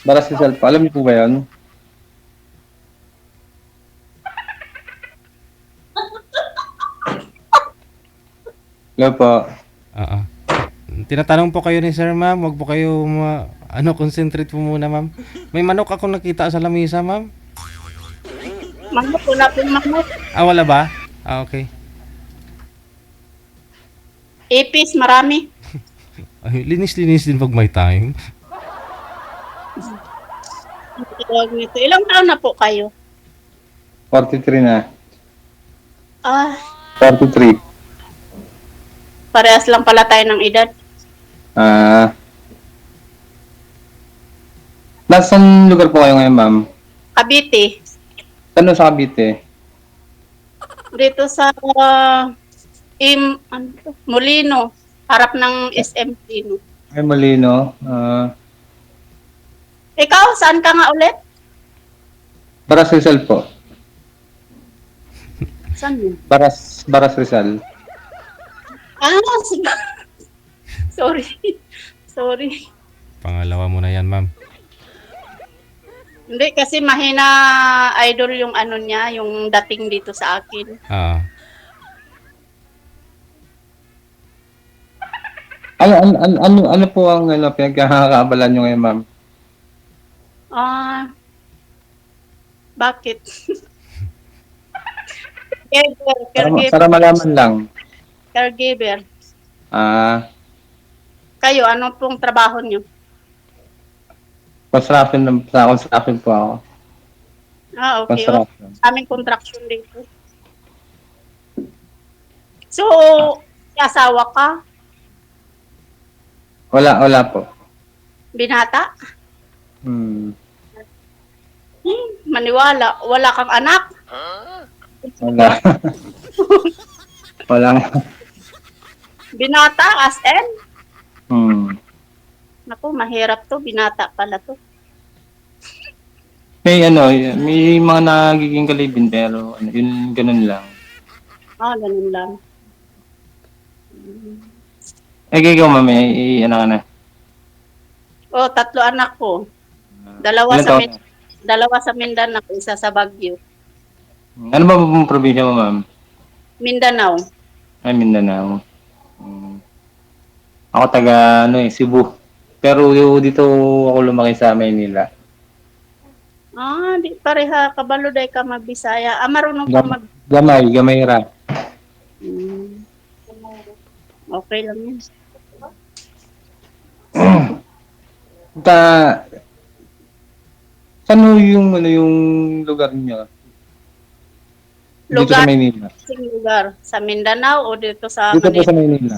Baras Rizal po. Alam niyo po ba yun? Hello po. Oo. Tinatanong po kayo ni Sir, ma'am. Huwag po kayo concentrate po muna, ma'am. May manok akong nakita sa lamisa, ma'am. Manok, wala pong manok. Ah, wala ba? Ah, okay. Ipis, marami. Ay, linis-linis din pag may time. Ang tawag nito. Ilang taon na po kayo? 43 na. Ah, 43. parehas lang pala tayo ng edad. Ah, Nasaan lugar po kayo ngayon, ma'am? Cavite. Ano sa Cavite? Dito sa ano to? Molino. Harap ng SM Molino. Ay, Molino. Ikaw, saan ka nga ulit? Baras Rizal po. Saan yun? Baras Rizal. Sige. Sorry. Sorry. Pangalawa mo na yan, ma'am. Hindi, kasi mahina idol yung ano niya, yung dating dito sa akin. Oo. Ano po ang pinagkakaabalan nyo ngayon, ma'am? Bakit? Caregiver. Para malaman lang. Caregiver. Ah, Kayo, ano pong trabaho niyo? construction po ako. Okay. Construction. Aming contraction dito. So, may asawa ka? Wala po. Binata? Hmm. Maniwala. Wala kang anak? Wala. Wala. Binata as in? Hmm. Naku, mahirap to. Binata pala to. May mga nagiging kalibin pero yun ganun lang. Ganun lang. Ikaw, ma'am, ano ka na? 3 anak ko. Ilan taon? Dalawa sa Mindanao, isa sa Baguio. Ano ba pong probinsya mo, ma'am? Mindanao. Ay, Mindanao. Ako taga, Cebu. Pero dito ako lumaki sa Maynila. Di pareha. Kabaluday ka magbisaya. Marunong ka Gamay ra. Okay lang yan. Saan yung lugar niyo? Dito sa Maynila. Lugar. Sa Mindanao o dito sa Dito po Manila? sa Maynila.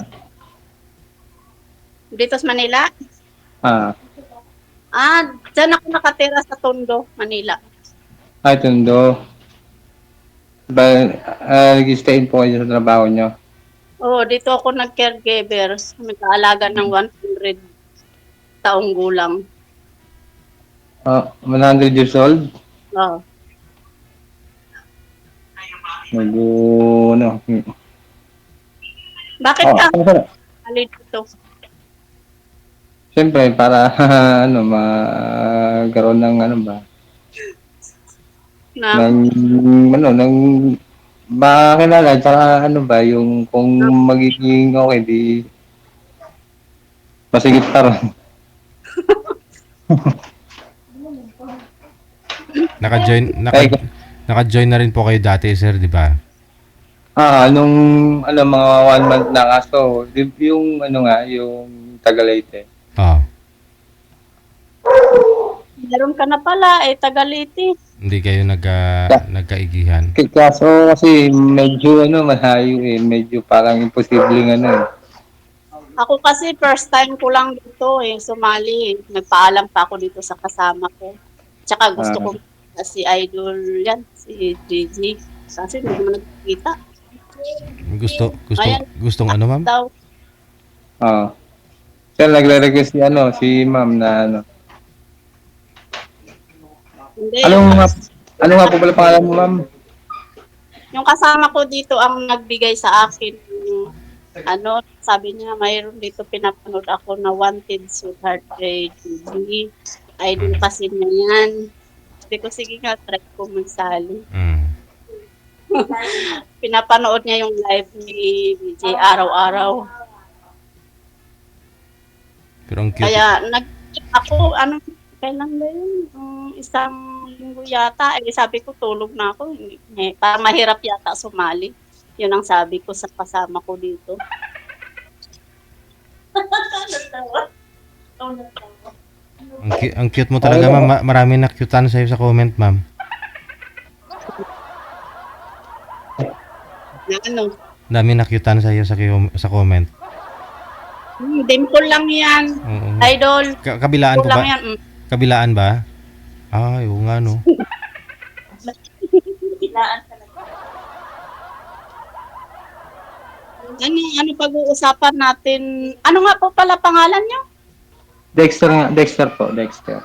Dito sa Manila? Ah, Dyan ako nakatira sa Tondo, Manila. ay, Tondo. Nag-stay po kayo sa trabaho niyo? Dito ako nag-caregiver. Nag-aalaga ng 100 taong gulang. 100 years old? Oo. Bakit ka alin dito? Siyempre, para magkaroon ng ng makakilala, tsaka yung kung magiging okay, di masigit pa rin. Naka-join na rin po kayo dati, sir, di ba? Nung mga 1 month na kaso, yung yung Tagalayte. Oo. Meron ka na pala, Tagaliti. Hindi kayo nagkaigihan. Kaso kasi medyo malayo medyo parang imposibleng Ako kasi first time ko lang dito sumali. Nagpaalam pa ako dito sa kasama ko. Tsaka gusto ko si Idol yan, si JJ. Kasi hindi naman nagkikita. Gustong ano, ma'am? Siya nagre-request si ma'am na Hindi. Ano nga po pala pangalan mo, ma'am? Yung kasama ko dito ang nagbigay sa akin. Sabi niya, mayroon dito pinapanood ako na Wanted Sweetheart kay JJ. Idol kasi niya yan. Sabi ko, sige nga, try ko magsali. Mm. Pinapanood niya yung live ni BJ araw-araw. Pero ang cute. Kaya ako, kailan ba yun? Isang linggo yata. Sabi ko, tulog na ako. Parang mahirap yata sumali. Yun ang sabi ko sa kasama ko dito. Ang cute mo talaga, ma'am. Marami na cutean sa'yo sa comment, ma'am. Na ano, Dami na cutean sa'yo sa comment. dimple lang yan. Oo. Idol. Kabilaan po Dimple lang ba? yan. Kabilaan ba? Ay, oo nga, no. Ano pag-uusapan natin? Ano nga po pala pangalan niyo? Dexter nga, Dexter po, Dexter.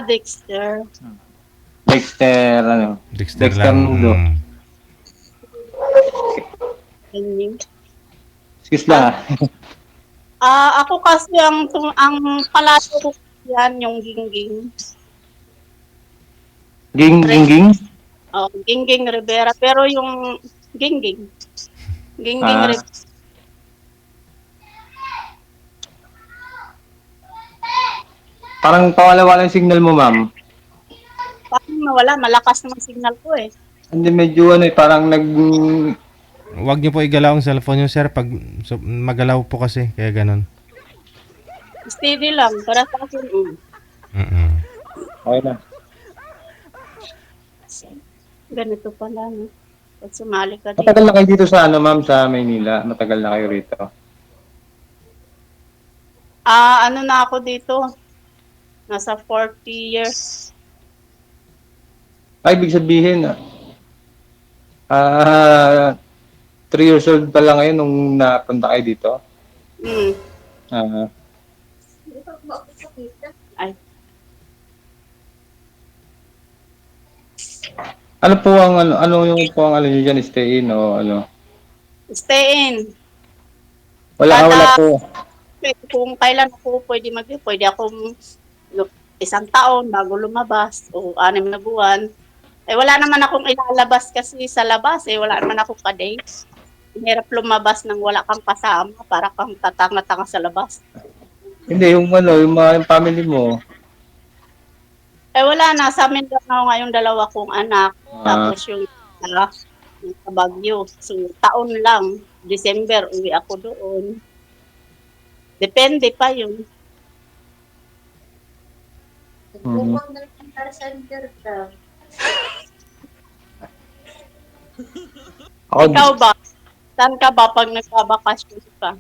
Dexter. Dexter, ano? Dexter Dexter lang. Nudo. Ganyan. Excuse lang Ako kasi ang palaso ko yan, yung gingging. Ging. Gingging Rivera. Pero yung gingging. Gingging Ah. Rivera. Parang pawala-wala yung signal mo, ma'am. Parang nawala, malakas naman signal ko eh. Hindi medyo parang Huwag niyo po igalaw ang cellphone niyo, sir. Pag magalaw po kasi, kaya ganun. Steady lang, para sa akin. Mm-mm. Okay na. Ganito pala, no? Pag sumali ka dito. Matagal na kayo dito sa ma'am, sa Maynila. Matagal na kayo rito. Ano na ako dito? Nasa 40 years. Ay, ibig sabihin, 3 years old pa lang ngayon nung napunta kayo dito. Ah, Ay, ano po ang ano yung po ang niyo diyan, stay in o ano? stay in. Wala po. Kung kailan ako pwede akong isang taon bago lumabas o 6 na buwan. Wala naman akong ilalabas kasi sa labas. Wala naman akong ka-date. Hirap lumabas nang wala kang kasama para kang tatanga-tanga sa labas. Hindi, yung yung family mo. Wala na. Sa amin lang ako ngayon 2 kong anak. Tapos yung sa Baguio. So, taon lang. December, uwi ako doon. Depende pa yun. Ako, Ikaw ba? Saan ka ba pag nagbabakasyon ka?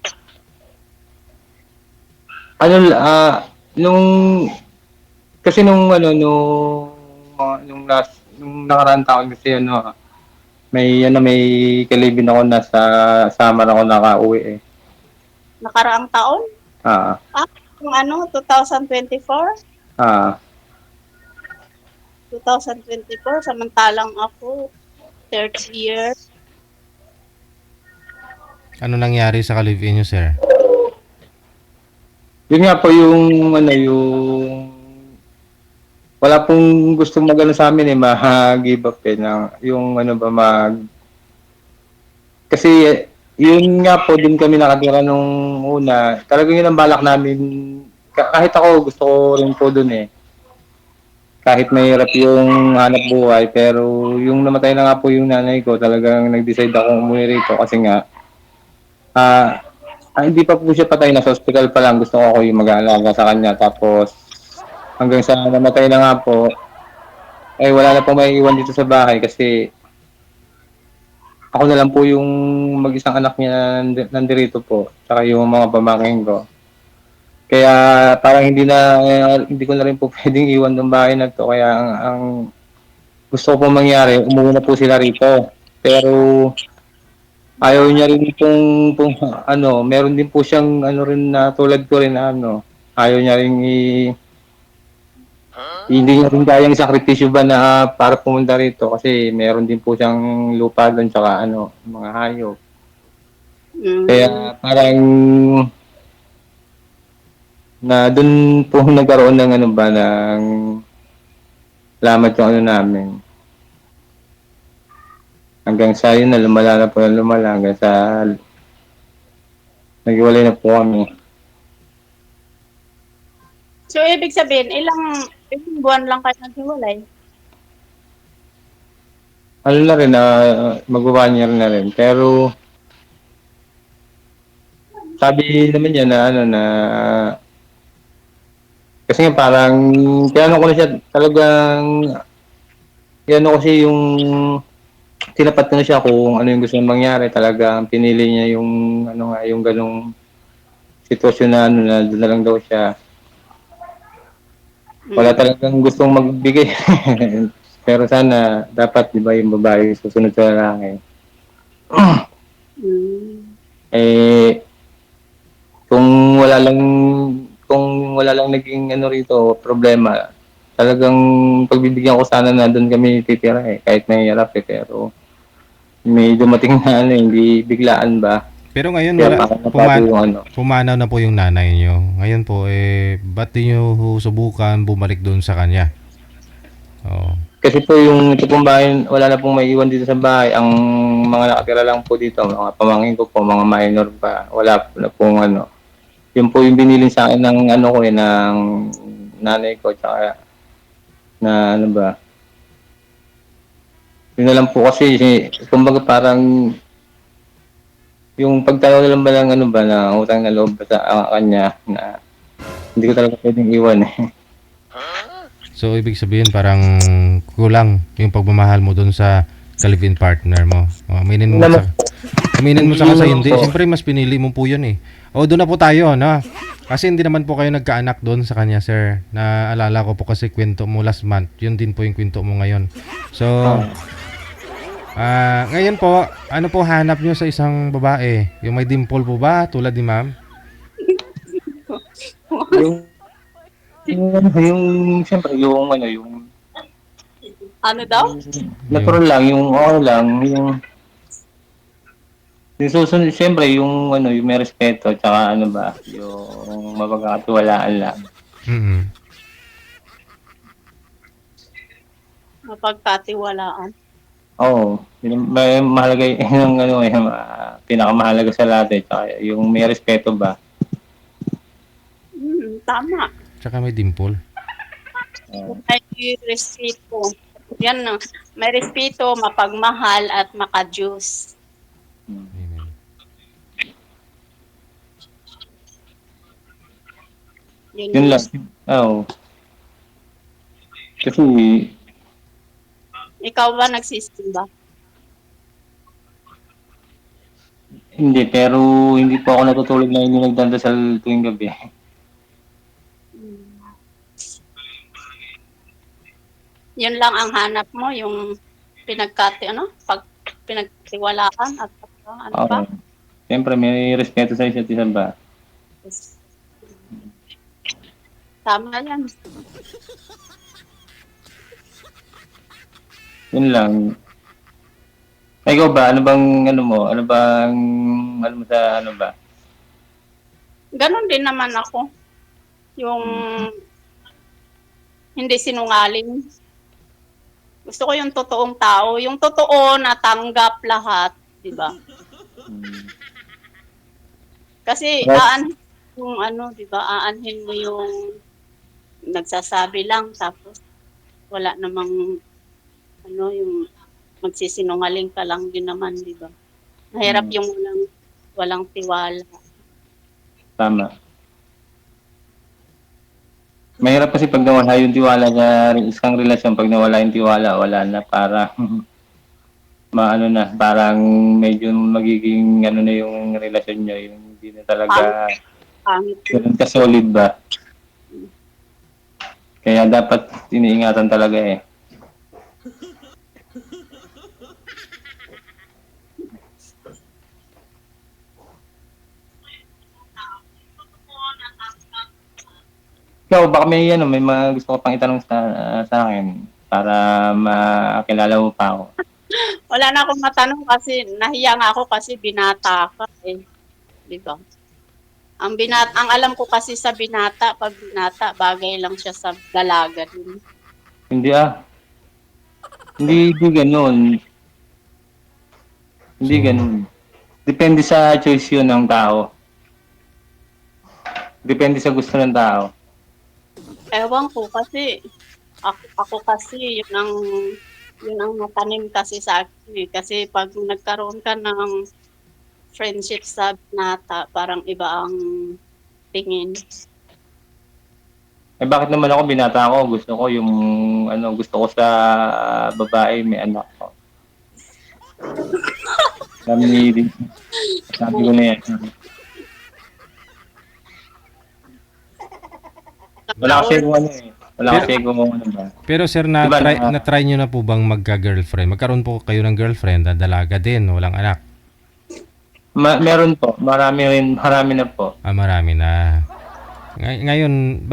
nung kasi nung nung nakaraan taon kasi may kalibin ako nasa Samar ako nakauwi eh. Nakaraang taon? Kung 2024? 2024, samantalang ako, 30 years. Ano nangyari sa ka-live-in niyo, sir? Yun nga po yung wala pong gusto magano sa amin mag-give up yung kasi yun nga po din kami nakatira nung una. Talagang yun ang balak namin. Kahit ako gusto ko rin po dun eh. Kahit mahirap yung hanap buhay, pero yung namatay na nga po yung nanay ko, talagang nag-decide akong umuwi rito kasi nga hindi pa po siya patay, nasa hospital pa lang, gusto ko ako yung mag-aalaga sa kanya. Tapos hanggang sa namatay na nga po, wala na po may iwan dito sa bahay kasi ako na lang po yung mag-isang anak niya nandirito po, saka yung mga pamangkin ko. Kaya parang hindi ko na rin po pwedeng iwan ng bahay na to. Kaya ang gusto ko po mangyari, umuwi na po sila rito. Pero ayaw niya rin pong meron din po siyang rin na tulad ko rin ayaw niya rin hindi niya rin kayang sakripisyo ba na para pumunta rito kasi meron din po siyang lupa doon tsaka mga hayop. Kaya parang na dun po nagkaroon ng ano ba, ng lamat yung ano namin. Hanggang sa yun na lumala na po na lumala hanggang sa naghiwalay na po kami. So, ibig sabihin, ilang buwan lang kayo naghiwalay? Ano na rin, mag-1 year na rin. Pero sabi naman niya na ano na kasi nga parang kaya ano ko na siya talagang kaya ano kasi yung tinapat ko na siya kung ano yung gusto niyang mangyari. Talagang pinili niya yung ano nga, yung ganong sitwasyon na ano na doon na lang daw siya. Wala talagang gustong magbigay. Pero sana dapat 'di ba yung babae susunod sa lalaki. Mm. Eh kung wala lang kung wala lang naging ano rito problema, talagang pagbibigyan ko sana na doon kami titira eh kahit mahirap eh pero may dumating na ano hindi biglaan ba. Pero ngayon Kaya wala parang nabago yung ano. pumanaw na po yung nanay niyo. Ngayon po ba't di niyo subukan bumalik doon sa kanya? Oo. Kasi po yung ito pong bahay, wala na pong may iwan dito sa bahay. Ang mga nakatira lang po dito, mga pamangkin ko po, mga minor pa. Wala po na pong ano. Yun po yung binili sa akin ng ano ko ng nanay ko, tsaka na ano ba. Yun na lang po kasi, kumbaga parang yung pagtayo na lang ba ng ano ba, na utang na loob sa kanya, na hindi ko talaga pwedeng iwan eh. So ibig sabihin parang kulang yung pagmamahal mo doon sa ka-live-in partner mo. Aminin mo sa kasi hindi. Siyempre mas pinili mo po 'yun eh. O doon na po tayo, no? Kasi hindi naman po kayo nagkaanak doon sa kanya, sir. Naalala ko po kasi kwento mo last month. Yun din po yung kwento mo ngayon. So, ngayon po, ano po hanap nyo sa isang babae? Yung may dimple po ba? Tulad ni ma'am? Yung siyempre, yung ano, yung Ano daw? natural lang, yung okay lang, yung susunod, siyempre, yung ano, yung may respeto, tsaka ano ba, yung mapagkakatiwalaan lang. Mm-hmm. Mapagkatiwalaan. Oo, may mahalaga yung ano, pinakamahalaga sa lahat eh, tsaka yung may respeto ba. Tama. Tsaka may dimple. May respeto. Yan no. May respeto, mapagmahal at makajus. Amen. Yun lang. Oo. Kasi, Ikaw ba nagsisimba? hindi, pero hindi po ako natutulog na hindi nagdadasal tuwing gabi. Yun lang ang hanap mo, yung pinagtiwalaan at ano Oo. pa? Siyempre, may respeto sa isa't isa ba? Tama yan. Yun lang. Ikaw ba? Ano bang ano mo? Ano bang ano mo sa ano ba? Ganon din naman ako. Yung hindi sinungaling. Gusto ko yung totoong tao. Yung totoo na tanggap lahat. Diba? Kasi aanhin yung ano, diba? Aanhin mo yung nagsasabi lang tapos wala namang ano yung magsisinungaling ka lang din naman, di ba? Mahirap yung walang tiwala. Tama. Mahirap kasi pag nawala yung tiwala sa isang relasyon, pag nawala yung tiwala, wala na para maano na, parang medyo magiging ano na yung relasyon nyo, yung hindi na talaga Pangit. ganun ka solid ba? Kaya dapat iniingatan talaga eh. Ikaw, baka may mga gusto ko pang itanong sa akin para makilala mo pa ako. Wala na akong matanong kasi nahiya nga ako kasi binata ka eh. Di ba? Ang alam ko kasi sa binata, pag binata, bagay lang siya sa dalaga din. Hindi Hindi ganun. Hindi So, ganun. Depende sa choice yun ng tao. Depende sa gusto ng tao. Ewan ko kasi, ako kasi, yun ang natanim kasi sa akin eh. Kasi pag nagkaroon ka ng friendship sa binata, parang iba ang tingin. Eh bakit naman ako binata ako? Gusto ko yung gusto ko sa babae may anak ko. Sabi ko na yan. Wala kasi kung ano eh. Wala kasi kung ano ba. pero sir, Diba, na-try nyo na po bang magka-girlfriend? Magkaroon po kayo ng girlfriend na dalaga din, walang anak? Meron po. Marami na po. Marami na. Ngayon,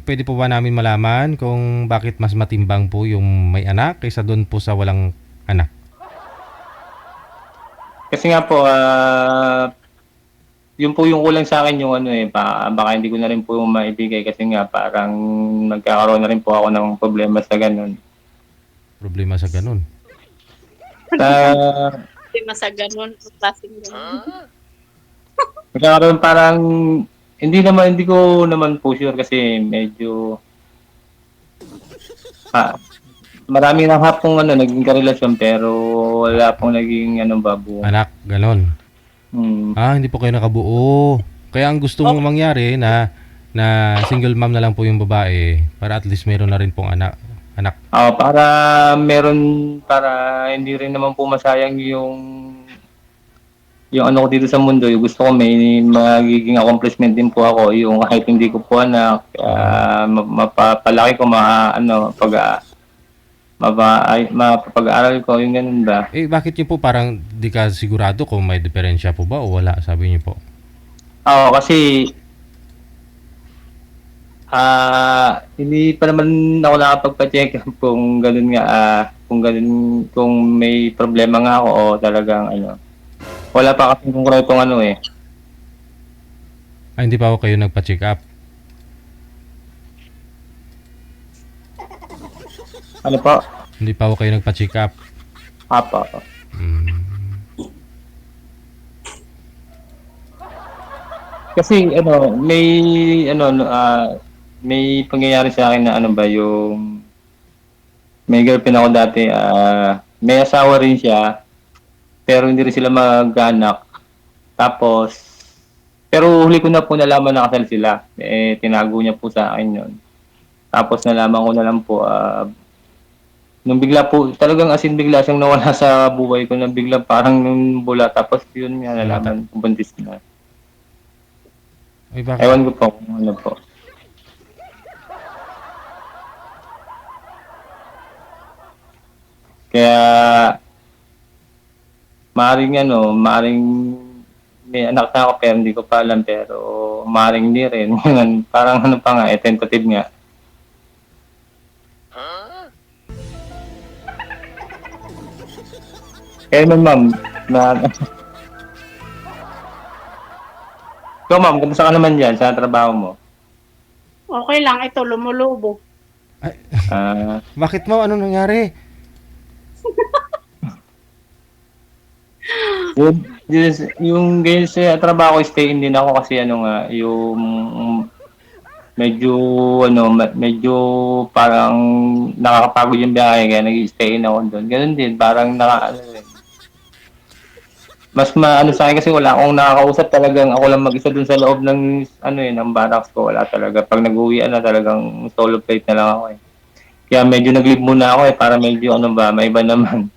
pwede po ba namin malaman kung bakit mas matimbang po yung may anak kaysa doon po sa walang anak? Kasi nga po, yun po yung kulang sa akin yung baka hindi ko na rin po maibigay kasi nga parang nagkakaroon na rin po ako ng problema sa ganun. Problema sa ganun. Sa, Hindi sa ganun, klaseng ganun. nagkakaroon parang, hindi ko naman po sure kasi medyo, marami na hapong naging karelasyon pero wala pong naging babuo. Anak, ganun. Hindi po kayo nakabuo. Kaya ang gusto mong mangyari na single mom na lang po yung babae para at least meron na rin pong anak. Para hindi rin naman po masayang yung ano ko dito sa mundo. Yung gusto ko may magiging accomplishment din po ako. Yung kahit hindi ko po anak, mapapalaki ko mapapag-aaral ko, yung ganun ba? Bakit niyo po parang di ka sigurado kung may diferensya po ba o wala, sabi niyo po? Kasi hindi pa naman ako nakapagpa-check kung ganun nga, kung may problema nga ako o talagang wala pa kasi kung konkretong Hindi pa ako kayo nagpa-check up? Ano po? Hindi pa ako kayo nagpa-check up? Apa. Kasi may pangyayari sa akin na yung may girlfriend ako dati, may asawa rin siya pero hindi rin sila mag-anak. Tapos pero huli ko na po nalaman na kasal sila. Tinago niya po sa akin yun. Tapos nalaman ko na lang po nung bigla po, talagang bigla siyang nawala sa buhay ko na bigla parang nung bula. Tapos yun nga nalaman, buntis na. Ay, bakit? Ewan ko po kung ano po. Kaya, maaaring may anak na ako pero hindi ko pa alam pero maaaring hindi rin. Parang pa nga, tentative nga. Kaya ma'am, ikaw ma'am, kumusta ka naman dyan sa trabaho mo? Okay lang, ito, lumulubo. Bakit mo? Ano nangyari? Yung ganyan sa trabaho, stay in din ako kasi yung medyo parang nakakapagod yung biyahe kaya nag-stay in ako doon. Ganun din, parang mas sa akin kasi wala akong nakakausap, talagang ako lang mag-isa dun sa loob ng ng barracks ko, wala talaga. Pag nag-uwi talagang solo flight na lang ako eh. Kaya medyo nag-leave muna ako para medyo maiba naman.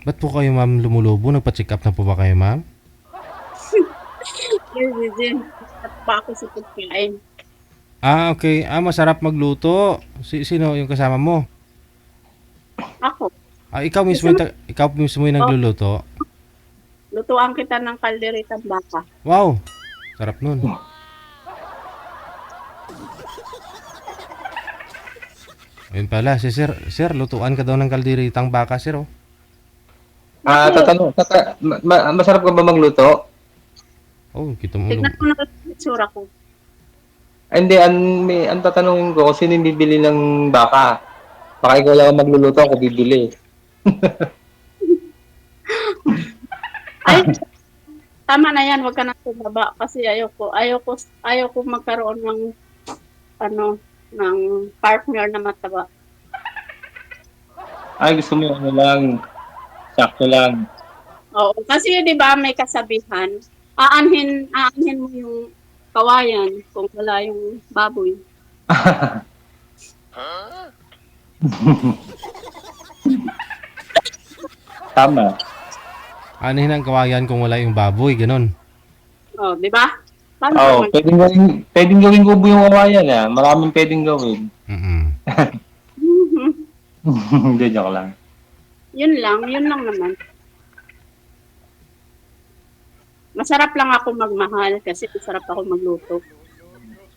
Ba't po kayo ma'am lumulubo? Nagpa-check up na po ba kayo ma'am? At pa ako sa pagkain. Okay. Masarap magluto. Sino yung kasama mo? Ako, Ikaw mismo yung nagluluto? lutuan kita ng kalderitang baka. Wow! Sarap nun. Ayun pala, sir, lutuan ka daw ng kalderitang baka, sir, oh. Masarap ka ba magluto? Oh, kita mo. Tignan mo na yung itsura ko. Ay, hindi, ang tatanungin ko, kung sino yung bibili ng baka? Baka ikaw lang ang magluluto, ako bibili. Ay, tama na yan, wag ka na tumaba kasi ayoko magkaroon ng ano, ng partner na mataba. Ay, gusto mo yung ano lang, sakto lang. Oo, kasi 'di ba may kasabihan, aanhin mo yung kawayan kung wala yung baboy. Tama. Anihin ang kawayan kung wala yung baboy, ganun. Oh, 'di ba? Paano Oo, naman? pwedeng gawin kubo yung kawayan ah. Maraming pwedeng gawin. Mm. Mhm. Hindi, joke lang. Yun lang naman. Masarap lang ako magmahal kasi masarap ako magluto.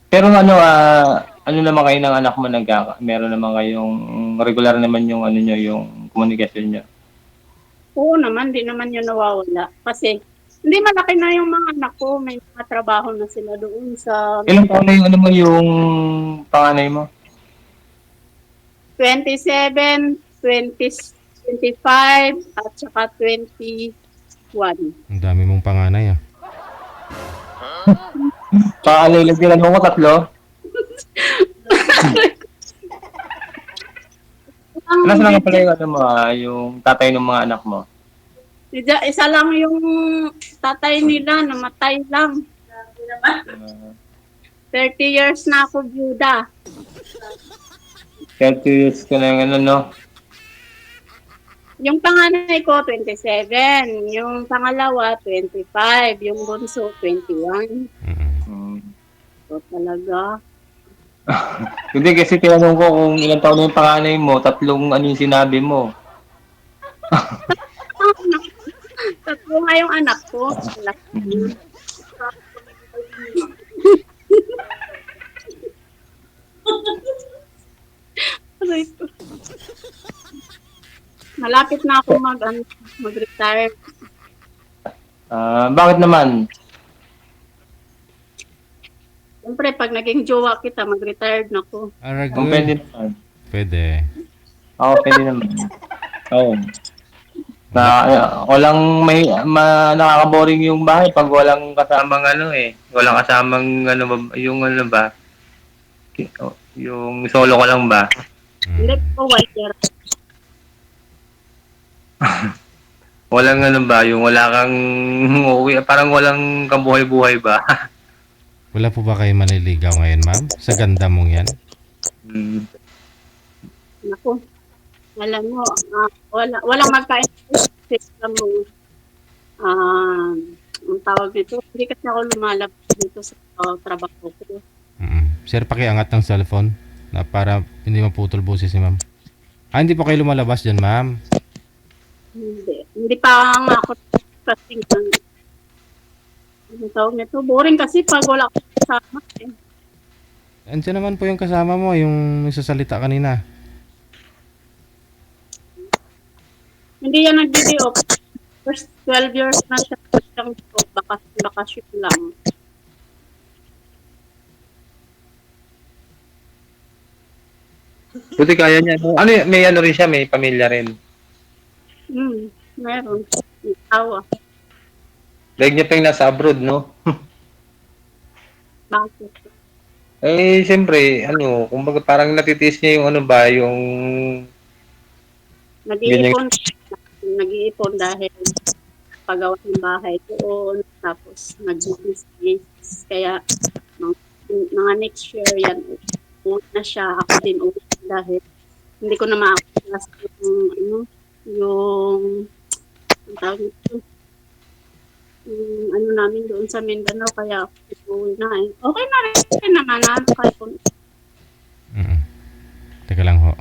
Pero ano naman kayo ng anak mo meron naman kayong regular naman yung ano nyo, yung komunikasyon nyo. Oo naman, di naman yun nawawala. Kasi hindi malaki na yung mga anak ko, may mga trabaho na sila doon sa Ilang taon na yung ano mo, yung panganay mo? 27, 20, 25, at saka 21. Ang dami mong panganay, ah. Panganay lang din, ano ko, 3? Nasa lang pala yung ano mo, yung tatay ng mga anak mo? Isa lang yung tatay nila, namatay lang. 30 years na ako byuda. 30 years ka na yung ano, no? Yung panganay ko, 27. Yung pangalawa, 25. Yung bunso, 21. Mm. Hmm. So, talaga. Hindi, kasi tinanong ko kung ilang taon na yung panganay mo, 3 ano yung sinabi mo. Tatlo nga yung anak ko. Laki. Aray ko. Malapit na ako mag-retire. Bakit naman? Siyempre, pag naging jowa kita, mag-retired na ako. Kung pwede Aragoy. naman. Pwede. Oo, pwede naman. Oo. Walang nakaka-boring yung bahay pag walang kasamang ano eh. Walang kasamang ano ba, yung ano ba? Yung solo ko lang ba? Hindi ko, 1 year. Walang ano ba, yung wala kang uwi, parang walang kabuhay-buhay ba? Wala po ba kayo manliligaw ngayon, ma'am? Sa ganda mong yan? Hmm. Naku, alam mo, walang magka-interest mo. Ang tawag nito, hindi kasi ako lumalabas dito sa trabaho ko. Sir, pakiangat ng cellphone na para hindi maputol boses ni ma'am. Hindi pa kayo lumalabas dyan, ma'am. Hindi pa nga ako kasi ang tawag nito, boring kasi pag wala akong kasama eh. Andiyan naman po yung kasama mo, yung nagsasalita kanina. Hindi yan nag-video. First 12 years na siya siyang bakasyon lang. Buti kaya niya. No? May ano rin siya, may pamilya rin. Meron. May awa. Like niya pa yung nasa abroad, no? Bakit? Eh, siyempre, kumbaga parang natitiis niya yung ano ba, yung... Nag-iipon dahil pagawa ng bahay doon, tapos nag-business. Kaya, mga next year yan, una siya, ako din una dahil hindi ko na ma-access yung ang tawag nito, yung namin doon sa Mindanao, kaya uwi na eh. Okay na rin naman kahit kung Teka lang ho.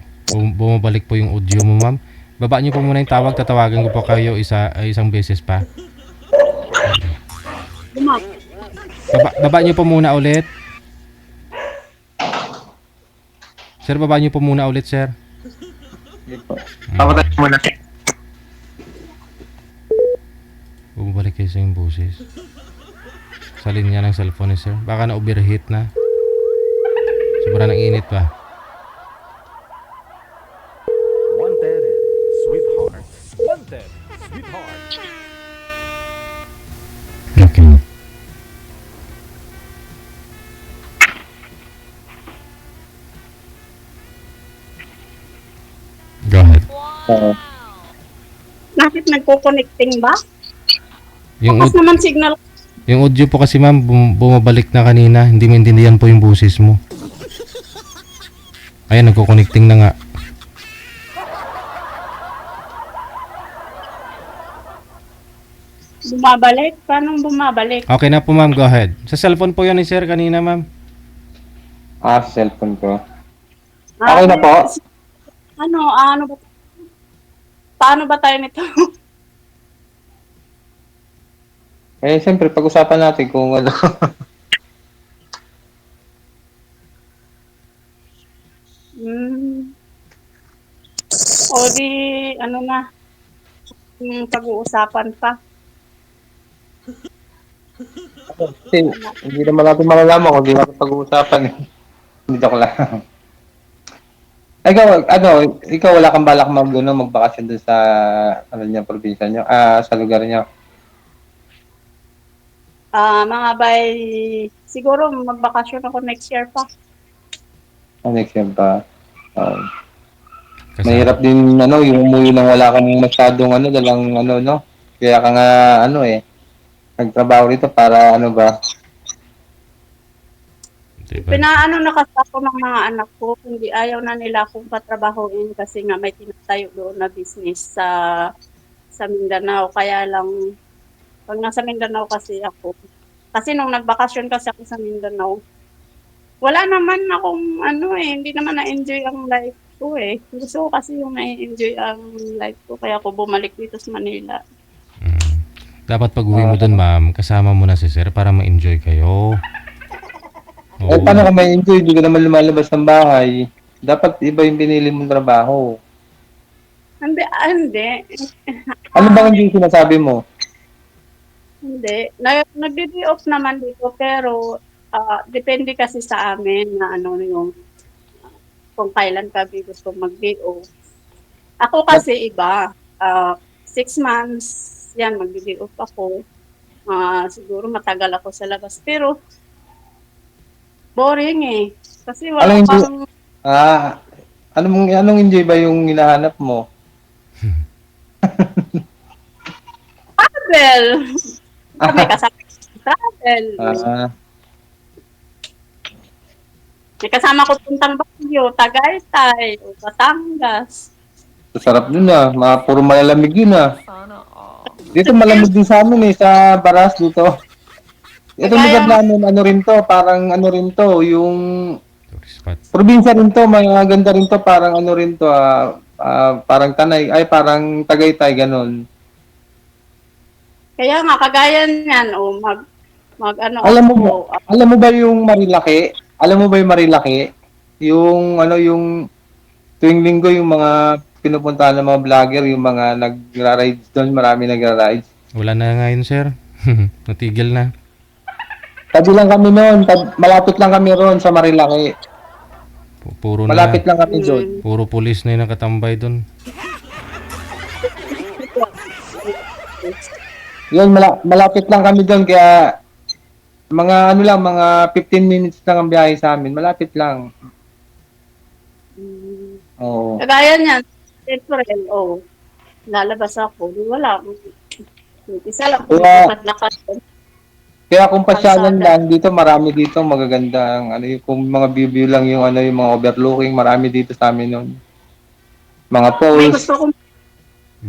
Bumabalik po yung audio mo, ma'am. Baba niyo po muna yung tawag. Tatawagan ko po kayo isang beses pa. Baba niyo po muna ulit. Sir, baba niyo po muna ulit, sir. Papatay mo na. Bumabalik kayo sa yung boses. sa linya ng cellphone ni sir. Baka na overheat na. Sobrang init pa. Wanted, sweetheart. Wanted, sweetheart. Okay. Go ahead. Oo. Bakit nagko-connecting ba? Yung, Bukas naman signal. yung audio po kasi ma'am, bumabalik na kanina. Hindi maintindihan po yung boses mo. Ayan, nagko-connecting na nga. Bumabalik? Paano bumabalik? Okay na po ma'am, go ahead. Sa cellphone po yun ni sir kanina ma'am. Sa cellphone ko. Ah, Okay na po? ano ba? Paano ba tayo nito? Siyempre, pag-usapan natin kung ano. Hmm. O di, ano na, pag-uusapan pa. Kasi hindi naman natin malalaman kung hindi natin pag-uusapan. Hindi ko lang. Ikaw wala kang balak magbakasyon doon sa probinsya nyo, sa lugar nyo. Siguro magbakasyon ako next year pa. Next year pa. Kasi, Mahirap din yung umuwi nang wala kang masyadong dalang no. Kaya ka nga nagtrabaho rito para diba? Pinaano na kasi ako ng mga anak ko, hindi ayaw na nila akong patrabahuin kasi nga may tinatayo doon na business sa Mindanao. Kaya lang, pag nasa Mindanao kasi ako, kasi nung nagbakasyon kasi ako sa Mindanao, wala naman akong hindi naman na-enjoy ang life ko eh. Gusto ko kasi yung na-enjoy ang life ko, kaya ako bumalik dito sa Manila. Dapat pag uwi mo dun ma'am, kasama mo na si sir para ma-enjoy kayo. Oo. paano ka may enjoy? Hindi ka naman lumalabas ng bahay. Dapat iba yung pinili mong trabaho. Hindi. Ano bang hindi sinasabi mo? Hindi. Nag-day off naman dito, pero depende kasi sa amin na yung kung kailan kami gusto mag-day off. Ako kasi iba, 6 months, yan, mag-day off ako. Siguro matagal ako sa labas. Pero, boring eh. Kasi wala Anong pang anong enjoy ba yung hinahanap mo? travel. Kami kasama travel. May kasama ko puntang Baguio, Tagaytay, o Batangas. Sarap dun puro malalamig yun Dito malamig din sa amin sa Baras dito. Ito lugar namin, parang yung Tourist spot. probinsya rin to, maganda rin to, parang parang Tanay, parang Tagaytay, ganun. Kaya nga, kagaya niyan, Alam mo ba yung Marilaki? Alam mo ba yung Marilaki? Yung tuwing linggo yung mga pinupuntahan ng mga vlogger, yung mga nagra-rides doon, marami nagra-rides. Wala na ngayon sir. Natigil na. Tabi lang kami noon, malapit lang kami roon sa Marilaki. Puro na. Malapit lang kami doon. Puro pulis na yung nakatambay dun. Yun, malapit lang kami doon, kaya mga mga 15 minutes lang ang biyahe sa amin. Malapit lang. Oo. Kagaya niyan, April, lalabas ako. Wala. Isa lang, lakad-lakad. Kaya kung pasyalan lang, dito marami dito magagandang, kung mga view lang yung yung mga overlooking, marami dito sa amin noon. Mga May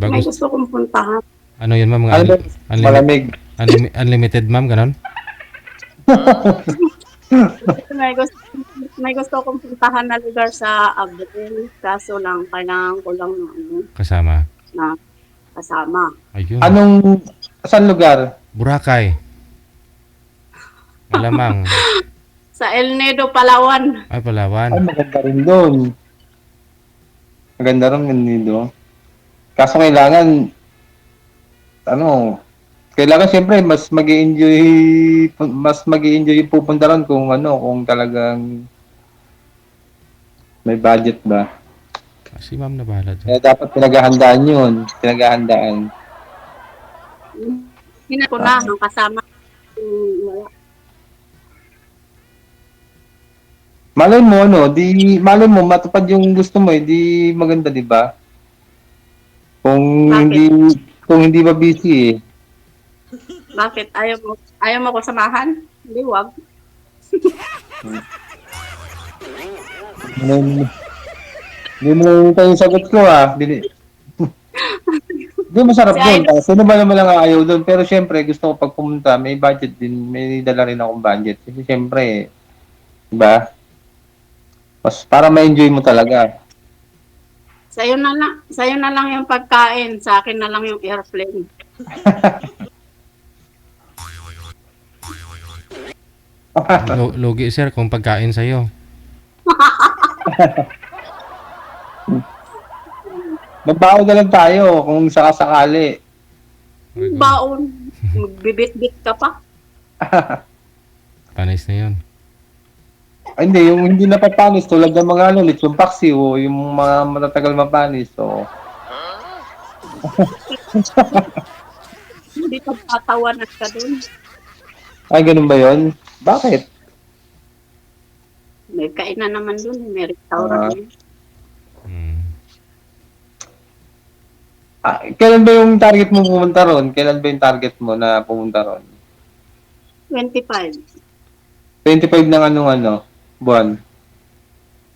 falls. gusto kong puntahan. Ano yun ma'am? Malamig. Unlimited ma'am, ganon? May gusto kong puntahan na lugar sa Abdel. Kaso lang, kailangan ko lang Kasama. na kasama. Ayun. Saan lugar? Boracay. Malamang. Sa El Nido, Palawan. Ay, Palawan. Maganda rin doon. Maganda rin dito. Kaso kailangan, Kailangan siyempre mas mag-enjoy yung pupunta ron kung ano, kung talagang may budget ba. Si ma'am na bahala dun. Kaya dapat pinaghahandaan yun. Pinaghahandaan. Hindi ko na ang kasama. Wala. Malay mo, malay mo, matupad yung gusto mo, di maganda, di ba? Kung Bakit? hindi, kung hindi ba busy eh. Bakit? Ayaw mo ko samahan? Hindi, wag. Hindi mo nangyayon yung sagot ko ah. Hindi masarap Si doon. Idol. Sino ba naman lang ayaw doon? Pero syempre, gusto ko pag pumunta, may budget din. May dala rin akong budget. Kasi syempre, di ba? Mas para ma-enjoy mo talaga. Sa'yo na lang yung pagkain, sa akin na lang yung airplane. Lugi sir kung pagkain sa'yo. Magbaon na lang tayo kung sakasakali. Baon. Magbibit-bit ka pa. Panis na yun. Ay, hindi, yung hindi napapanis tulad ng mga lechon paksiw o yung mga matatagal mapanis. So, Hindi ka tatawanan ka dun. ay, ganun ba yun? Bakit? May kainan naman dun. May restaurant. Hmm. Kailan ba yung target mo pumunta ron? Kailan ba yung target mo na pumunta ron? 25. 25 ng anong buwan?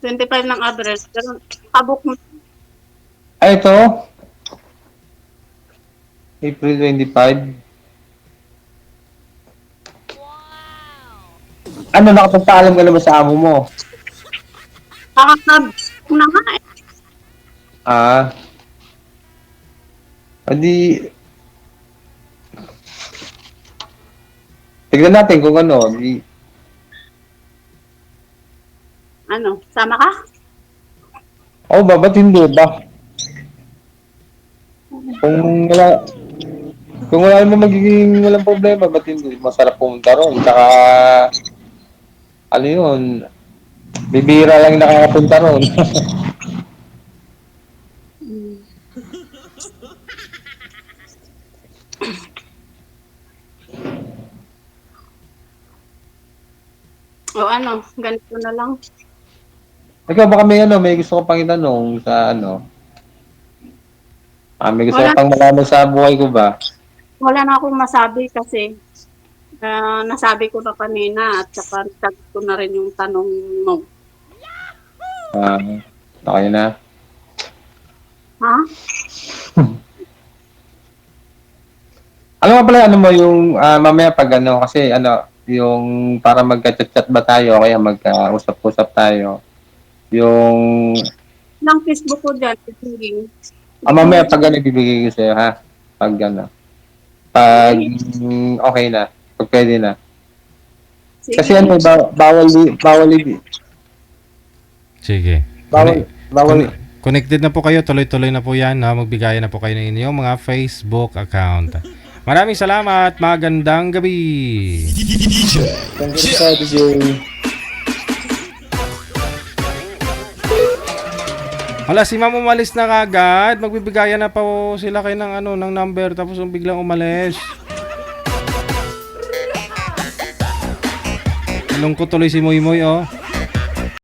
25 ng address. Pero kabok mo. Ay, ito? April 25? Ano, nakapagpaalam ka na ba sa amo mo? Kakakab na nga eh. Ah. Adi, tignan natin kung ano. Ano, sama ka? Oh, ba't hindi ba? Kung wala naman magiging walang problema, ba't hindi? Masarap pumunta ron. Saka, ano yun, bibira lang nakakapunta ron. O ano, ganito na lang. Ikaw, baka may gusto ko pang itanong sa may gusto ko Wala. pang malaman sa buhay ko ba? Wala na akong masabi kasi nasabi ko na kanina at saka sagot ko na rin yung tanong mo. Okay na. Ha? Ano nga pala, mo yung mamaya pag kasi yung para magka-chat-chat ba tayo, kaya magka-usap-usap tayo. Yung, Lang Facebook ko dyan, sige. mamaya pag bibigay ko sa'yo, ha? Pag pag okay na, pag pwede na. Sige. Kasi bawal Sige. bawal, Connected na po kayo, tuloy-tuloy na po yan. Ha? Magbigayan na po kayo ng inyong mga Facebook account. Maraming salamat, magandang gabi. Thank you sa DJ. Hala, si ma'am umalis na kagad. Magbibigayan na pa po sila kayo ng number tapos biglang umalis. Lungkot tuloy si Moy Moy, oh.